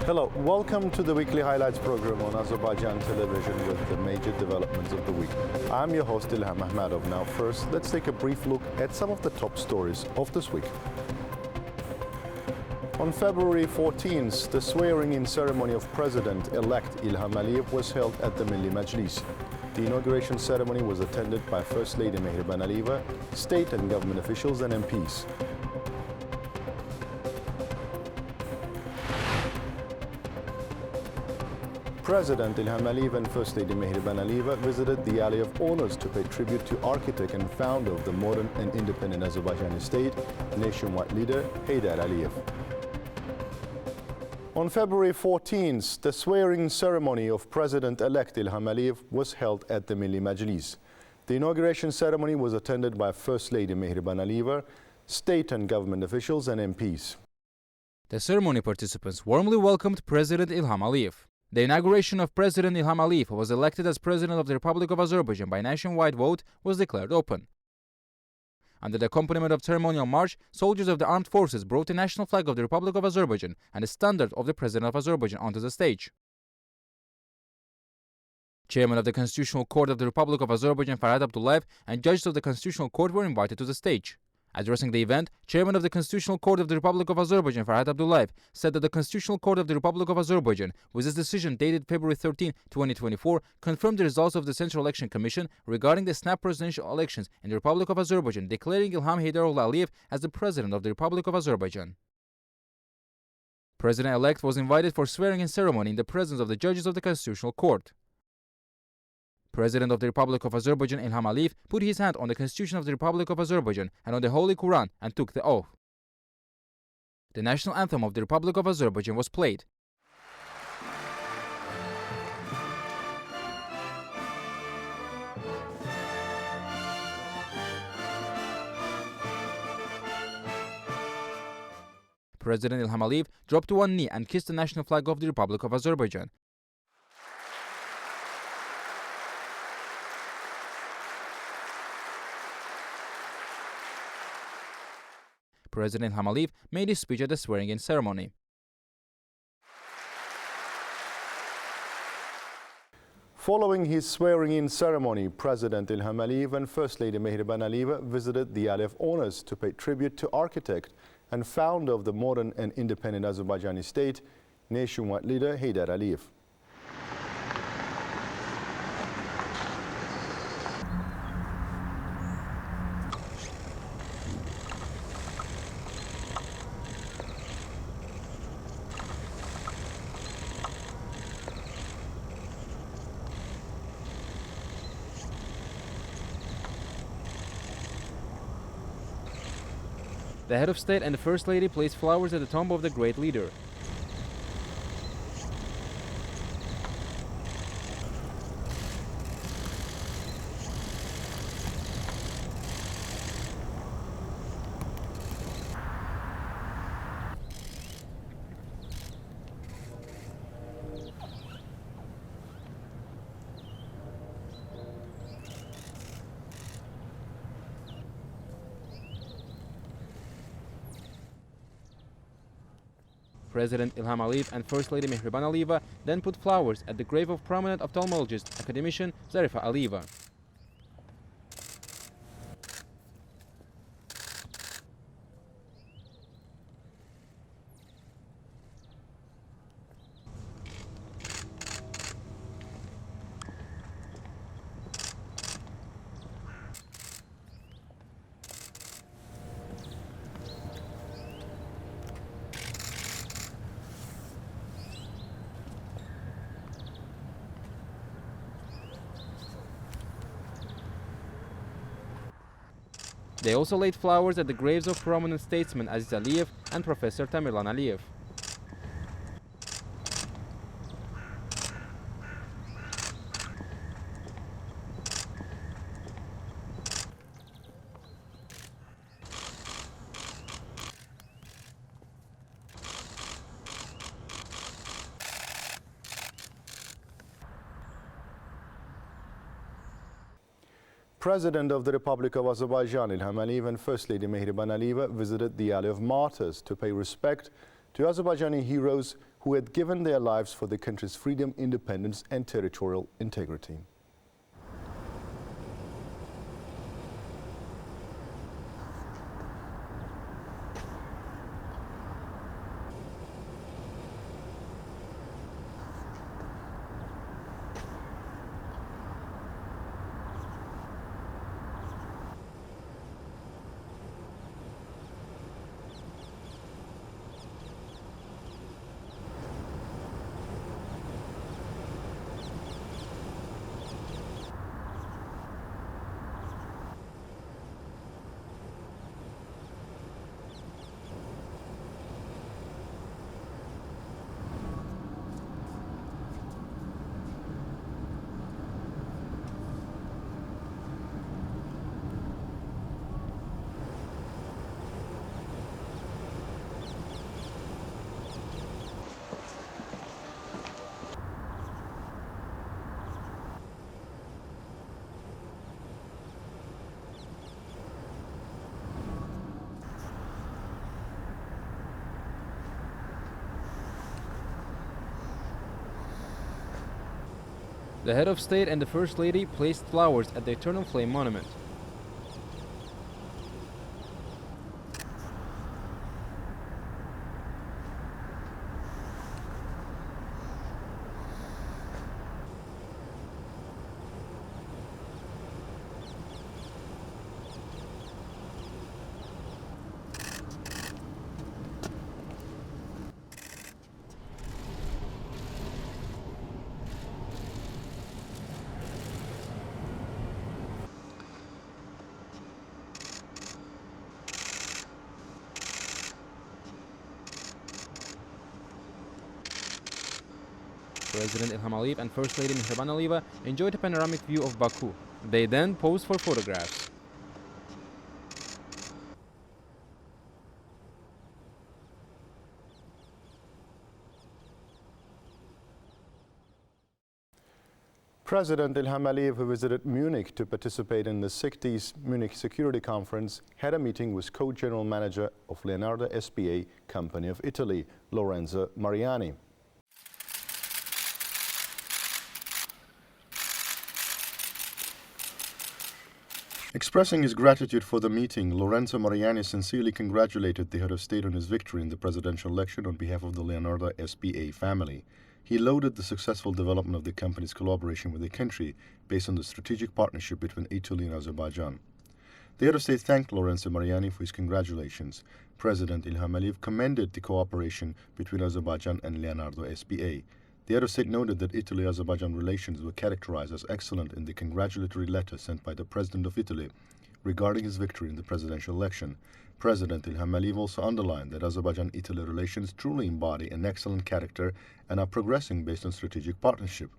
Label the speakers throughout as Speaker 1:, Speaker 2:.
Speaker 1: Hello, welcome to the weekly highlights program on Azərbaycan Televiziya with the major developments of the week. I'm your host İlham Məmmədov. Now first, let's take a brief look at some of the top stories of this week. On February 14th, the swearing-in ceremony of President-elect İlham was held at the Milli Məclis. The inauguration ceremony was attended by First Lady Mehriban Aliyeva, state and government officials and MPs. President İlham Aliyev and First Lady Mehriban Aliyeva visited the Alley of Honors to pay tribute to architect and founder of the modern and independent Azerbaijani state, nationwide leader Heydər Aliyev. On February 14th, the swearing ceremony of President-elect İlham Aliyev was held at the Milli Məclis. The inauguration ceremony was attended by First Lady Mehriban Aliyeva, state and government officials and MPs.
Speaker 2: The ceremony participants warmly welcomed President İlham Aliyev. The inauguration of President İlham Aliyev, who was elected as President of the Republic of Azerbaijan by nationwide vote, was declared open. Under the accompaniment of ceremonial march, soldiers of the armed forces brought the national flag of the Republic of Azerbaijan and the standard of the President of Azerbaijan onto the stage. Chairman of the Constitutional Court of the Republic of Azerbaijan Farhad Abdullayev and judges of the Constitutional Court were invited to the stage. Addressing the event, Chairman of the Constitutional Court of the Republic of Azerbaijan Farhad Abdullayev said that the Constitutional Court of the Republic of Azerbaijan, with its decision dated February 13, 2024, confirmed the results of the Central Election Commission regarding the snap presidential elections in the Republic of Azerbaijan, declaring İlham Aliyev as the President of the Republic of Azerbaijan. President-elect was invited for swearing-in ceremony in the presence of the judges of the Constitutional Court. President of the Republic of Azerbaijan İlham Aliyev put his hand on the Constitution of the Republic of Azerbaijan and on the Holy Quran and took the oath. The national anthem of the Republic of Azerbaijan was played. President İlham Aliyev dropped to one knee and kissed the national flag of the Republic of Azerbaijan. President İlham Aliyev made his speech at the swearing-in ceremony.
Speaker 1: Following his swearing-in ceremony, President İlham Aliyev and First Lady Mehriban Aliyeva visited the Alley of Honors to pay tribute to architect and founder of the modern and independent Azerbaijani state, nationwide leader Heydər Aliyev.
Speaker 2: The head of state and the First Lady placed flowers at the tomb of the great leader. President İlham Aliyev and First Lady Mehriban Aliyeva then put flowers at the grave of prominent ophthalmologist, academician Zarifa Aliyeva. They also laid flowers at the graves of prominent statesmen Aziz Aliyev and Professor Tamerlan Aliyev.
Speaker 1: President of the Republic of Azerbaijan, Ilham Aliyev, and First Lady Mehriban Aliyeva visited the Alley of Martyrs to pay respect to Azerbaijani heroes who had given their lives for the country's freedom, independence, and territorial integrity.
Speaker 2: The head of state and the First Lady placed flowers at the Eternal Flame Monument. President Ilham Aliyev and First Lady Mehriban Aliyeva enjoyed a panoramic view of Baku. They then posed for photographs.
Speaker 1: President Ilham Aliyev, who visited Munich to participate in the 60th Munich Security Conference, had a meeting with co-general manager of Leonardo SPA Company of Italy, Lorenzo Mariani. Expressing his gratitude for the meeting, Lorenzo Mariani sincerely congratulated the head of state on his victory in the presidential election on behalf of the Leonardo SPA family. He lauded the successful development of the company's collaboration with the country based on the strategic partnership between Italy and Azerbaijan. The head of state thanked Lorenzo Mariani for his congratulations. President Ilham Aliyev commended the cooperation between Azerbaijan and Leonardo SPA. The head of state noted that Italy-Azerbaijan relations were characterized as excellent in the congratulatory letter sent by the President of Italy regarding his victory in the presidential election. President Ilham Aliyev also underlined that Azerbaijan-Italy relations truly embody an excellent character and are progressing based on strategic partnership.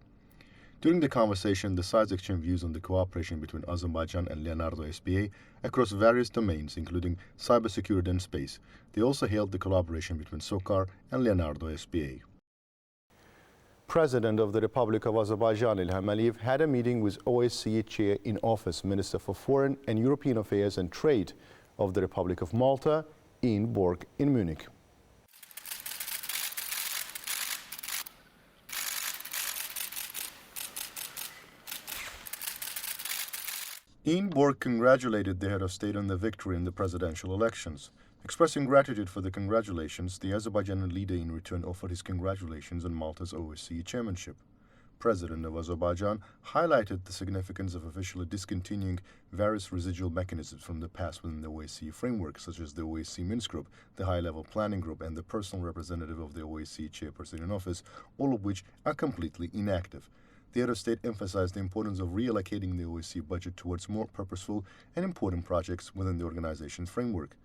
Speaker 1: During the conversation, the sides exchanged views on the cooperation between Azerbaijan and Leonardo SPA across various domains, including cybersecurity and space. They also hailed the collaboration between SOCAR and Leonardo SPA. President of the Republic of Azerbaijan, Ilham Aliyev, had a meeting with OSCE Chair in Office, Minister for Foreign and European Affairs and Trade of the Republic of Malta, Ian Borg, in Munich. Ian Borg congratulated the head of state on the victory in the presidential elections. Expressing gratitude for the congratulations, the Azerbaijani leader in return offered his congratulations on Malta's OSCE chairmanship. President of Azerbaijan highlighted the significance of officially discontinuing various residual mechanisms from the past within the OSCE framework, such as the OSCE Minsk Group, the High-Level Planning Group, and the personal representative of the OSCE chairperson in office, all of which are completely inactive. The head of state emphasized the importance of reallocating the OSCE budget towards more purposeful and important projects within the organization's framework.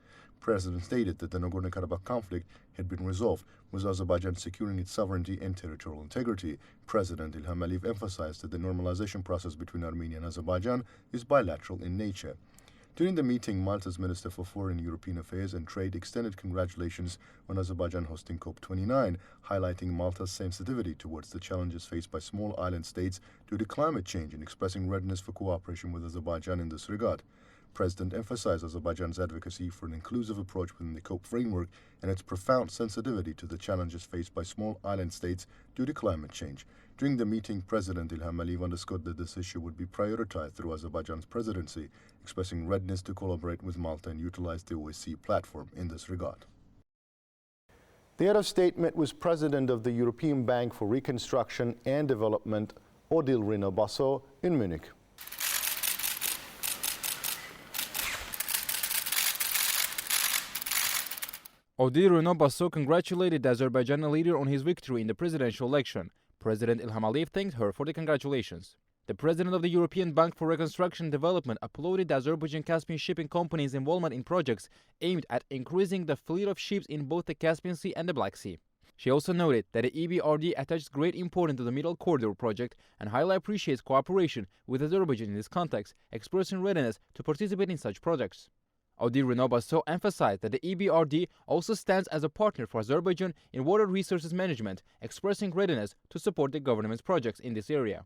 Speaker 1: President stated that the Nagorno-Karabakh conflict had been resolved, with Azerbaijan securing its sovereignty and territorial integrity. President Ilham Aliyev emphasized that the normalization process between Armenia and Azerbaijan is bilateral in nature. During the meeting, Malta's Minister for Foreign European Affairs and Trade extended congratulations on Azerbaijan hosting COP29, highlighting Malta's sensitivity towards the challenges faced by small island states due to climate change and expressing readiness for cooperation with Azerbaijan in this regard. The President emphasized Azerbaijan's advocacy for an inclusive approach within the COP framework and its profound sensitivity to the challenges faced by small island states due to climate change. During the meeting, President Ilham Aliyev underscored that this issue would be prioritized through Azerbaijan's presidency, expressing readiness to collaborate with Malta and utilize the OSCE platform in this regard. The head of state met with President of the European Bank for Reconstruction and Development, Odile Renaud-Basso, in Munich.
Speaker 2: Odile Renaud-Basso congratulated the Azerbaijani leader on his victory in the presidential election. President Ilham Aliyev thanked her for the congratulations. The president of the European Bank for Reconstruction and Development applauded the Azerbaijan Caspian shipping company's involvement in projects aimed at increasing the fleet of ships in both the Caspian Sea and the Black Sea. She also noted that the EBRD attaches great importance to the Middle Corridor project and highly appreciates cooperation with Azerbaijan in this context, expressing readiness to participate in such projects. Odile Renaud-Basso emphasized that the EBRD also stands as a partner for Azerbaijan in water resources management, expressing readiness to support the government's projects in this area.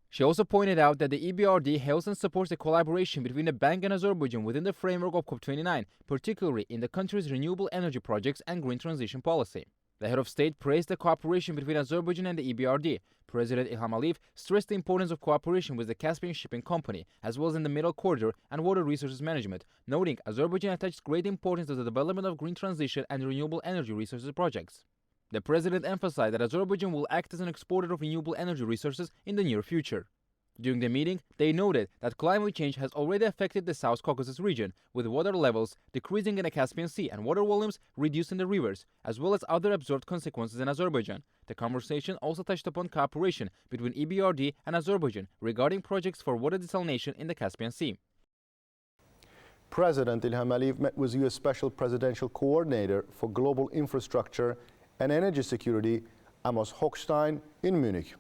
Speaker 2: She also pointed out that the EBRD hails and supports the collaboration between the bank and Azerbaijan within the framework of COP29, particularly in the country's renewable energy projects and green transition policy. The head of state praised the cooperation between Azerbaijan and the EBRD. President Ilham Aliyev stressed the importance of cooperation with the Caspian Shipping Company, as well as in the Middle Corridor and water resources management, noting Azerbaijan attaches great importance to the development of green transition and renewable energy resources projects. The president emphasized that Azerbaijan will act as an exporter of renewable energy resources in the near future. During the meeting, they noted that climate change has already affected the South Caucasus region, with water levels decreasing in the Caspian Sea and water volumes reduced in the rivers, as well as other observed consequences in Azerbaijan. The conversation also touched upon cooperation between EBRD and Azerbaijan regarding projects for water desalination in the Caspian Sea.
Speaker 1: President Ilham Aliyev met with U.S. Special Presidential Coordinator for Global Infrastructure and Energy Security, Amos Hochstein, in Munich.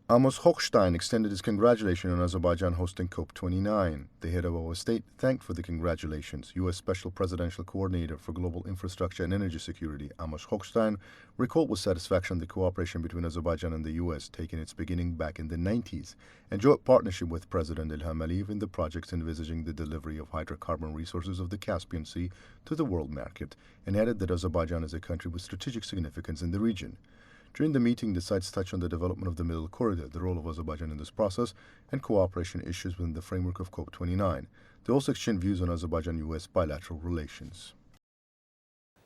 Speaker 1: Amos Hochstein extended his congratulations on Azerbaijan hosting COP29. The head of our state thanked for the congratulations. U.S. Special Presidential Coordinator for Global Infrastructure and Energy Security, Amos Hochstein, recalled with satisfaction the cooperation between Azerbaijan and the U.S., taking its beginning back in the 90s, and joint partnership with President Ilham Aliyev in the projects envisaging the delivery of hydrocarbon resources of the Caspian Sea to the world market, and added that Azerbaijan is a country with strategic significance in the region. During the meeting, the sides touched on the development of the Middle Corridor, the role of Azerbaijan in this process, and cooperation issues within the framework of COP29. They also exchanged views on Azerbaijan-US bilateral relations.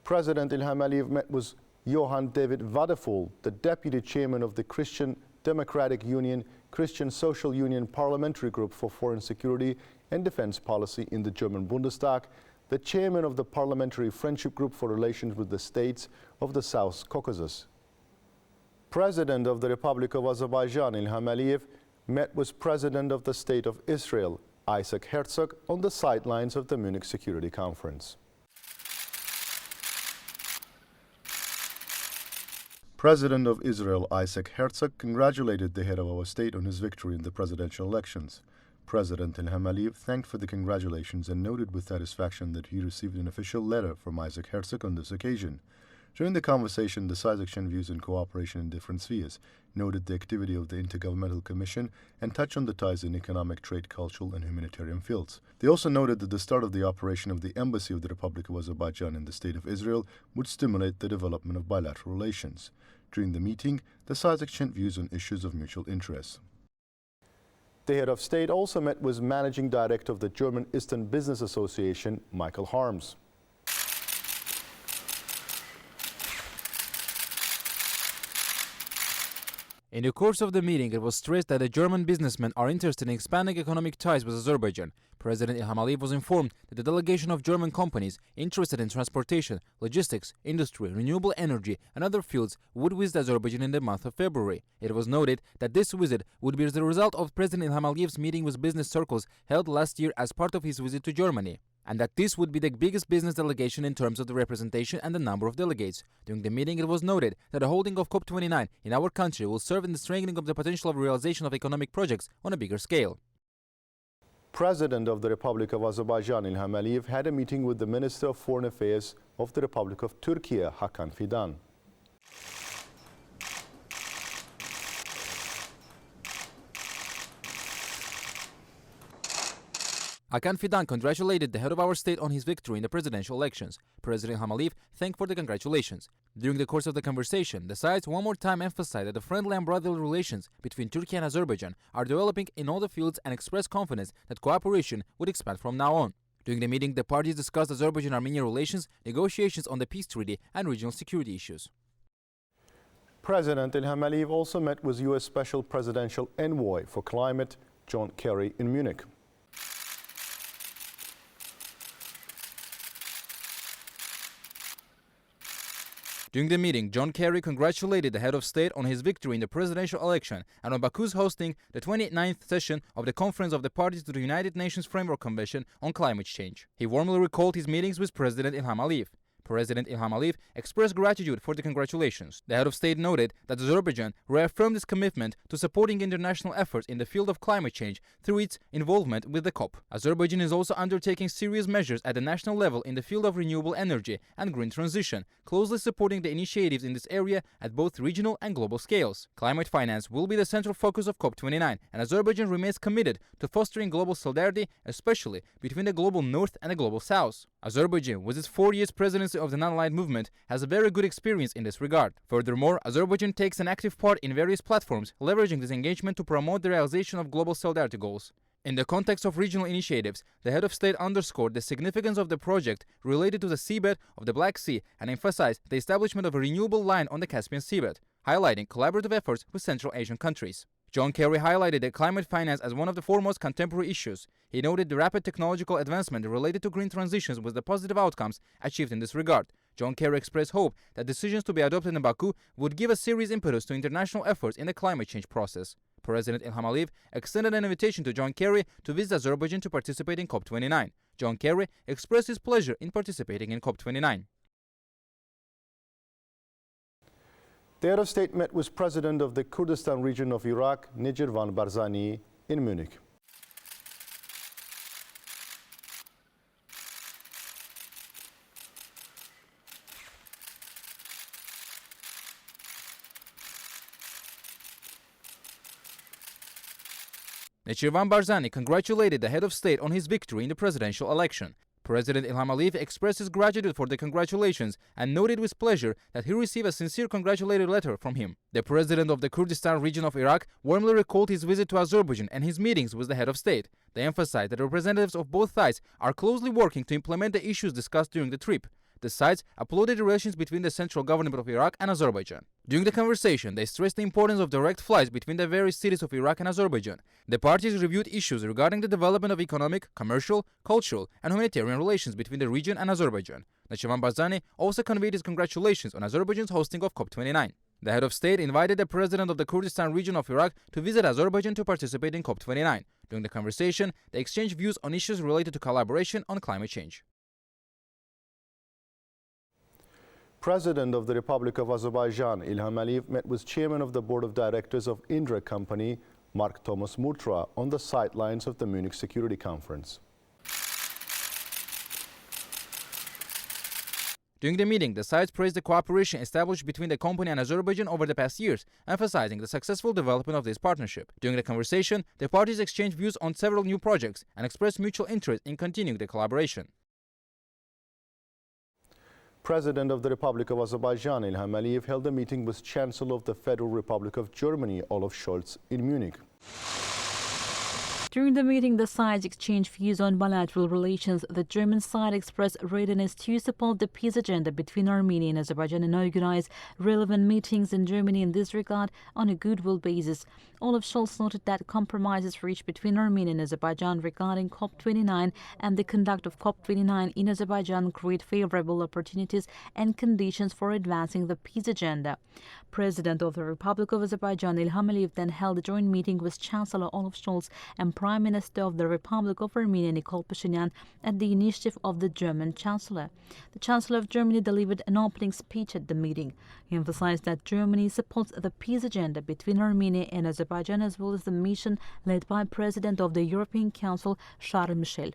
Speaker 1: President Ilham Aliyev met with Johan David Wadefull, the Deputy Chairman of the Christian Democratic Union, Christian Social Union Parliamentary Group for Foreign Security and Defense Policy in the German Bundestag, the Chairman of the Parliamentary Friendship Group for Relations with the States of the South Caucasus. President of the Republic of Azerbaijan, Ilham Aliyev, met with President of the State of Israel, Isaac Herzog, on the sidelines of the Munich Security Conference. President of Israel, Isaac Herzog, congratulated the head of our state on his victory in the presidential elections. President Ilham Aliyev thanked for the congratulations and noted with satisfaction that he received an official letter from Isaac Herzog on this occasion. During the conversation, the sides exchanged views in cooperation in different spheres, noted the activity of the Intergovernmental Commission, and touched on the ties in economic, trade, cultural, and humanitarian fields. They also noted that the start of the operation of the Embassy of the Republic of Azerbaijan in the State of Israel would stimulate the development of bilateral relations. During the meeting, the sides exchanged views on issues of mutual interest. The head of state also met with Managing Director of the German Eastern Business Association, Michael Harms.
Speaker 2: In the course of the meeting, it was stressed that the German businessmen are interested in expanding economic ties with Azerbaijan. President Ilham Aliyev was informed that the delegation of German companies interested in transportation, logistics, industry, renewable energy, and other fields would visit Azerbaijan in the month of February. It was noted that this visit would be the result of President Ilham Aliyev's meeting with business circles held last year as part of his visit to Germany. and that this would be the biggest business delegation in terms of the representation and the number of delegates. During the meeting, it was noted that the holding of COP29 in our country will serve in the strengthening of the potential of realization of economic projects on a bigger scale.
Speaker 1: President of the Republic of Azerbaijan, Ilham Aliyev, had a meeting with the Minister of Foreign Affairs of the Republic of Turkey, Hakan Fidan.
Speaker 2: Hakan Fidan congratulated the head of our state on his victory in the presidential elections. President Ilham Aliyev thanked for the congratulations. During the course of the conversation, the sides one more time emphasized that the friendly and brotherly relations between Turkey and Azerbaijan are developing in all the fields and expressed confidence that cooperation would expand from now on. During the meeting, the parties discussed Azerbaijan-Armenia relations, negotiations on the peace treaty, and regional security issues.
Speaker 1: President Ilham Aliyev also met with U.S. Special Presidential Envoy for Climate, John Kerry, in Munich.
Speaker 2: During the meeting, John Kerry congratulated the head of state on his victory in the presidential election and on Baku's hosting the 29th session of the Conference of the Parties to the United Nations Framework Convention on Climate Change. He warmly recalled his meetings with President Ilham Aliyev. President Ilham Aliyev expressed gratitude for the congratulations. The head of state noted that Azerbaijan reaffirmed its commitment to supporting international efforts in the field of climate change through its involvement with the COP. Azerbaijan is also undertaking serious measures at the national level in the field of renewable energy and green transition, closely supporting the initiatives in this area at both regional and global scales. Climate finance will be the central focus of COP29, and Azerbaijan remains committed to fostering global solidarity, especially between the global north and the global south. Azerbaijan, with its 4 years presidency of the non-aligned movement, has a very good experience in this regard. Furthermore, Azerbaijan takes an active part in various platforms, leveraging this engagement to promote the realization of global solidarity goals. In the context of regional initiatives, the head of state underscored the significance of the project related to the seabed of the Black Sea and emphasized the establishment of a renewable line on the Caspian seabed, highlighting collaborative efforts with Central Asian countries. John Kerry highlighted the climate finance as one of the foremost contemporary issues. He noted the rapid technological advancement related to green transitions with the positive outcomes achieved in this regard. John Kerry expressed hope that decisions to be adopted in Baku would give a serious impetus to international efforts in the climate change process. President Ilham Aliyev extended an invitation to John Kerry to visit Azerbaijan to participate in COP29. John Kerry expressed his pleasure in participating in COP29.
Speaker 1: The head of state met with President of the Kurdistan region of Iraq, Nijirvan Barzani, in Munich.
Speaker 2: Nijirvan Barzani congratulated the head of state on his victory in the presidential election. President Ilham Aliyev expressed his gratitude for the congratulations and noted with pleasure that he received a sincere congratulatory letter from him. The president of the Kurdistan region of Iraq warmly recalled his visit to Azerbaijan and his meetings with the head of state. They emphasized that representatives of both sides are closely working to implement the issues discussed during the trip. The sides applauded the relations between the central government of Iraq and Azerbaijan. During the conversation, they stressed the importance of direct flights between the various cities of Iraq and Azerbaijan. The parties reviewed issues regarding the development of economic, commercial, cultural, and humanitarian relations between the region and Azerbaijan. Nijirvan Barzani also conveyed his congratulations on Azerbaijan's hosting of COP29. The head of state invited the president of the Kurdistan region of Iraq to visit Azerbaijan to participate in COP29. During the conversation, they exchanged views on issues related to collaboration on climate change.
Speaker 1: President of the Republic of Azerbaijan, Ilham Aliyev, met with Chairman of the Board of Directors of Indra Company, Mark Thomas Murtra, on the sidelines of the Munich Security Conference.
Speaker 2: During the meeting, the sides praised the cooperation established between the company and Azerbaijan over the past years, emphasizing the successful development of this partnership. During the conversation, the parties exchanged views on several new projects and expressed mutual interest in continuing the collaboration.
Speaker 1: President of the Republic of Azerbaijan, Ilham Aliyev, held a meeting with Chancellor of the Federal Republic of Germany, Olaf Scholz, in Munich.
Speaker 3: During the meeting, the sides exchanged views on bilateral relations. The German side expressed readiness to support the peace agenda between Armenia and Azerbaijan and organize relevant meetings in Germany in this regard on a goodwill basis. Olaf Scholz noted that compromises reached between Armenia and Azerbaijan regarding COP29 and the conduct of COP29 in Azerbaijan create favorable opportunities and conditions for advancing the peace agenda. President of the Republic of Azerbaijan, Ilham Aliyev, then held a joint meeting with Chancellor Olaf Scholz and Prime Minister of the Republic of Armenia, Nikol Pashinyan, at the initiative of the German Chancellor. The Chancellor of Germany delivered an opening speech at the meeting. He emphasized that Germany supports the peace agenda between Armenia and Azerbaijan, as well as the mission led by President of the European Council, Charles Michel.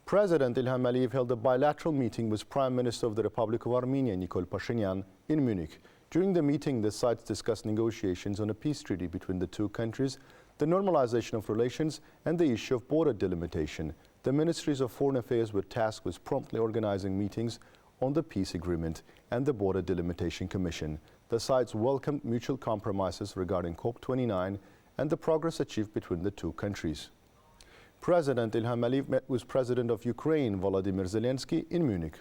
Speaker 1: President Ilham Aliyev held a bilateral meeting with Prime Minister of the Republic of Armenia, Nikol Pashinyan, in Munich. During the meeting, the sides discussed negotiations on a peace treaty between the two countries, the normalization of relations, and the issue of border delimitation. The Ministries of Foreign Affairs were tasked with promptly organizing meetings on the peace agreement and the Border Delimitation Commission. The sides welcomed mutual compromises regarding COP29 and the progress achieved between the two countries. President Ilham Aliyev met with President of Ukraine, Volodymyr Zelensky, in Munich.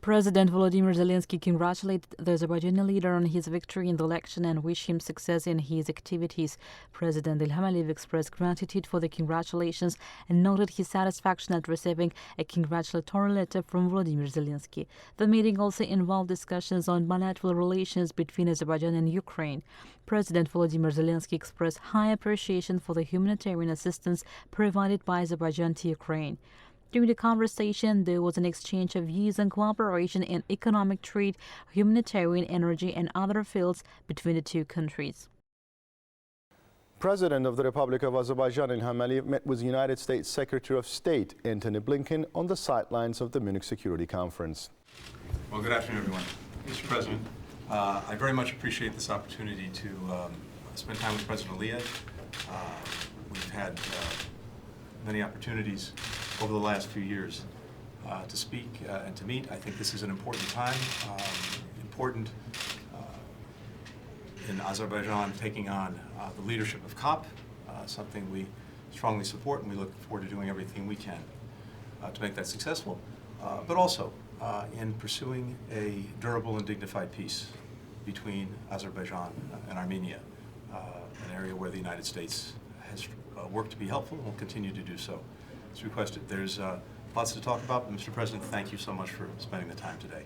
Speaker 3: President Volodymyr Zelensky congratulated the Azerbaijani leader on his victory in the election and wished him success in his activities. President Ilham Aliyev expressed gratitude for the congratulations and noted his satisfaction at receiving a congratulatory letter from Volodymyr Zelensky. The meeting also involved discussions on bilateral relations between Azerbaijan and Ukraine. President Volodymyr Zelensky expressed high appreciation for the humanitarian assistance provided by Azerbaijan to Ukraine. During the conversation, there was an exchange of views on cooperation in economic trade, humanitarian, energy, and other fields between the two countries.
Speaker 1: President of the Republic of Azerbaijan, Ilham Aliyev, met with United States Secretary of State, Antony Blinken, on the sidelines of the Munich Security Conference.
Speaker 4: Well, good afternoon, everyone. Mr. President, I very much appreciate this opportunity to spend time with President Aliyev. We've had many opportunities over the last few years to speak and to meet. I think this is an important time, important in Azerbaijan taking on the leadership of COP, something we strongly support, and we look forward to doing everything we can to make that successful, but also in pursuing a durable and dignified peace between Azerbaijan and Armenia, an area where the United States has worked to be helpful and will continue to do so. As requested. There's lots to talk about, but Mr. President, thank you so much for spending the time today.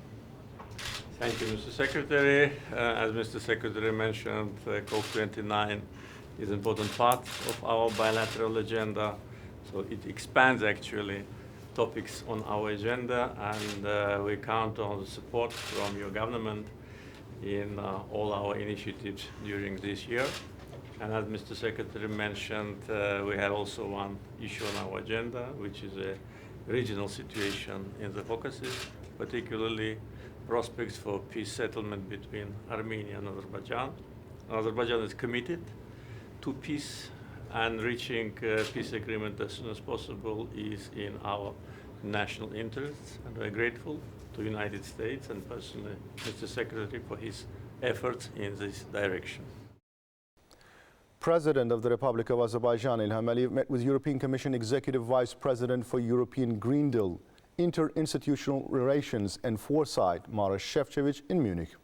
Speaker 5: Thank you, Mr. Secretary. As Mr. Secretary mentioned, COP29 is an important part of our bilateral agenda, so it expands actually topics on our agenda, and we count on the support from your government in all our initiatives during this year. And as Mr. Secretary mentioned, we had also one issue on our agenda, which is a regional situation in the Caucasus, particularly prospects for peace settlement between Armenia and Azerbaijan. Azerbaijan is committed to peace, and reaching a peace agreement as soon as possible is in our national interests, and we're grateful to the United States and personally Mr. Secretary for his efforts in this direction.
Speaker 1: President of the Republic of Azerbaijan, Ilham Aliyev, met with European Commission Executive Vice President for European Green Deal, Interinstitutional Relations and Foresight, Maroš Šefčovič, in Munich.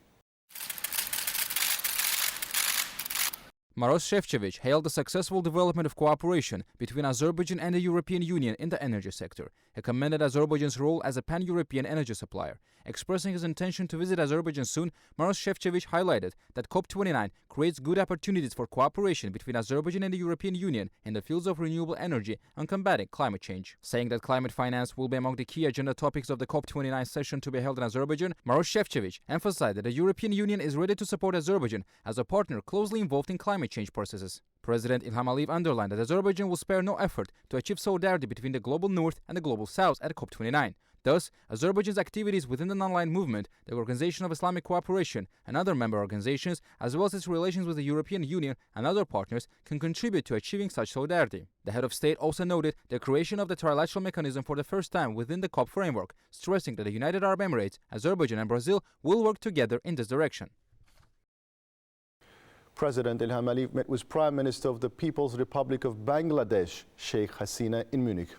Speaker 2: Maroš Šefčovič hailed the successful development of cooperation between Azerbaijan and the European Union in the energy sector. He commended Azerbaijan's role as a pan-European energy supplier. Expressing his intention to visit Azerbaijan soon, Maroš Šefčovič highlighted that COP29 creates good opportunities for cooperation between Azerbaijan and the European Union in the fields of renewable energy and combating climate change. Saying that climate finance will be among the key agenda topics of the COP29 session to be held in Azerbaijan, Maroš Šefčovič emphasized that the European Union is ready to support Azerbaijan as a partner closely involved in climate change processes. President Ilham Aliyev underlined that Azerbaijan will spare no effort to achieve solidarity between the global north and the global south at COP29. Thus, Azerbaijan's activities within the non-aligned movement, the Organization of Islamic Cooperation, and other member organizations, as well as its relations with the European Union and other partners, can contribute to achieving such solidarity. The head of state also noted the creation of the trilateral mechanism for the first time within the COP framework, stressing that the United Arab Emirates, Azerbaijan, and Brazil will work together in this direction.
Speaker 1: President Ilham Aliyev met with Prime Minister of the People's Republic of Bangladesh, Sheikh Hasina, in Munich.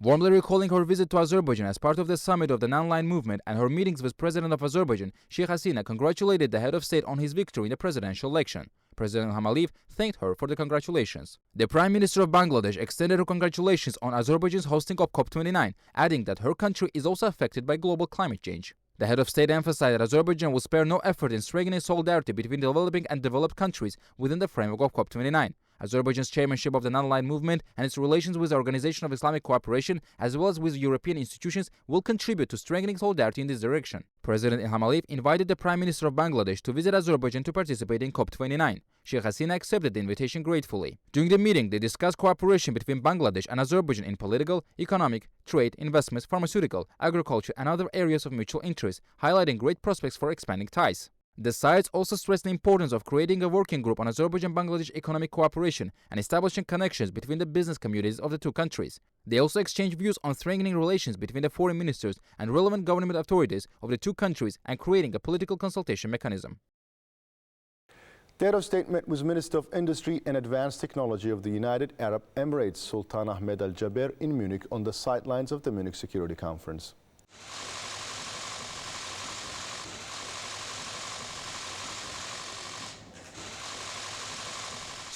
Speaker 2: Warmly recalling her visit to Azerbaijan as part of the summit of the non-aligned movement and her meetings with President of Azerbaijan, Sheikh Hasina congratulated the head of state on his victory in the presidential election. President Ilham Aliyev thanked her for the congratulations. The Prime Minister of Bangladesh extended her congratulations on Azerbaijan's hosting of COP29, adding that her country is also affected by global climate change. The head of state emphasized that Azerbaijan will spare no effort in strengthening solidarity between developing and developed countries within the framework of COP29. Azerbaijan's chairmanship of the non-aligned movement and its relations with the Organization of Islamic Cooperation, as well as with European institutions, will contribute to strengthening solidarity in this direction. President Ilham Aliyev invited the Prime Minister of Bangladesh to visit Azerbaijan to participate in COP29. Sheikh Hasina accepted the invitation gratefully. During the meeting, they discussed cooperation between Bangladesh and Azerbaijan in political, economic, trade, investments, pharmaceutical, agriculture, and other areas of mutual interest, highlighting great prospects for expanding ties. The sides also stressed the importance of creating a working group on Azerbaijan-Bangladesh economic cooperation and establishing connections between the business communities of the two countries. They also exchanged views on strengthening relations between the foreign ministers and relevant government authorities of the two countries and creating a political consultation mechanism.
Speaker 1: The head of state met with Minister of Industry and Advanced Technology of the United Arab Emirates, Sultan Ahmed Al Jaber, in Munich on the sidelines of the Munich Security Conference.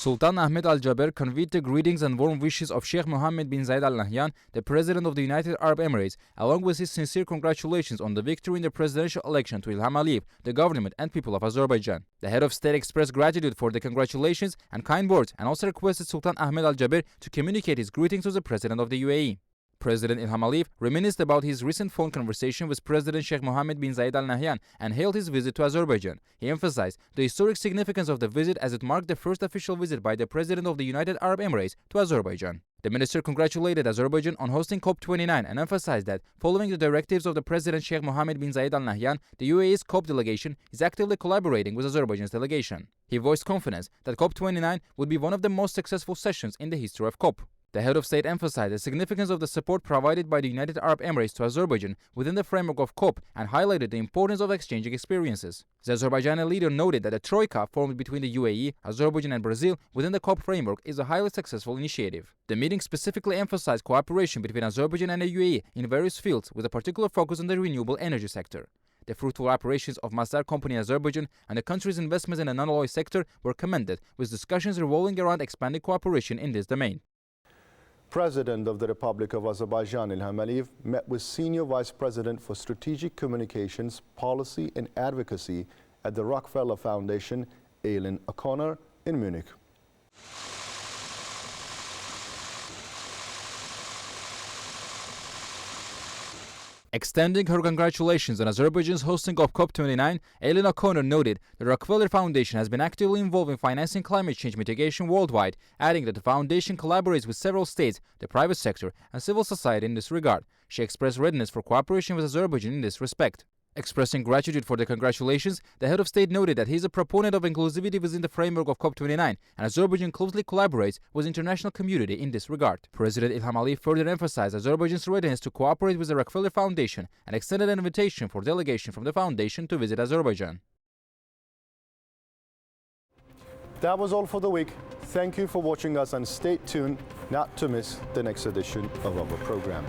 Speaker 2: Sultan Ahmed Al Jaber conveyed the greetings and warm wishes of Sheikh Mohammed bin Zayed Al Nahyan, the President of the United Arab Emirates, along with his sincere congratulations on the victory in the presidential election to Ilham Aliyev, the government and people of Azerbaijan. The head of state expressed gratitude for the congratulations and kind words and also requested Sultan Ahmed Al Jaber to communicate his greetings to the President of the UAE. President Ilham Aliyev reminisced about his recent phone conversation with President Sheikh Mohammed bin Zayed Al Nahyan and hailed his visit to Azerbaijan. He emphasized the historic significance of the visit as it marked the first official visit by the President of the United Arab Emirates to Azerbaijan. The minister congratulated Azerbaijan on hosting COP29 and emphasized that, following the directives of the President Sheikh Mohammed bin Zayed Al Nahyan, the UAE's COP delegation is actively collaborating with Azerbaijan's delegation. He voiced confidence that COP29 would be one of the most successful sessions in the history of COP. The head of state emphasized the significance of the support provided by the United Arab Emirates to Azerbaijan within the framework of COP and highlighted the importance of exchanging experiences. The Azerbaijani leader noted that the Troika formed between the UAE, Azerbaijan and Brazil within the COP framework is a highly successful initiative. The meeting specifically emphasized cooperation between Azerbaijan and the UAE in various fields with a particular focus on the renewable energy sector. The fruitful operations of Masdar company in Azerbaijan and the country's investments in the non-alloy sector were commended, with discussions revolving around expanding cooperation in this domain.
Speaker 1: President of the Republic of Azerbaijan, Ilham Aliyev, met with Senior Vice President for Strategic Communications, Policy and Advocacy at the Rockefeller Foundation, Aileen O'Connor, in Munich.
Speaker 2: Extending her congratulations on Azerbaijan's hosting of COP29, Aileen O'Connor noted the Rockefeller Foundation has been actively involved in financing climate change mitigation worldwide, adding that the foundation collaborates with several states, the private sector, and civil society in this regard. She expressed readiness for cooperation with Azerbaijan in this respect. Expressing gratitude for the congratulations, the head of state noted that he is a proponent of inclusivity within the framework of COP29, and Azerbaijan closely collaborates with the international community in this regard. President Ilham Aliyev further emphasized Azerbaijan's readiness to cooperate with the Rockefeller Foundation and extended an invitation for delegation from the foundation to visit Azerbaijan.
Speaker 1: That was all for the week. Thank you for watching us and stay tuned not to miss the next edition of our program.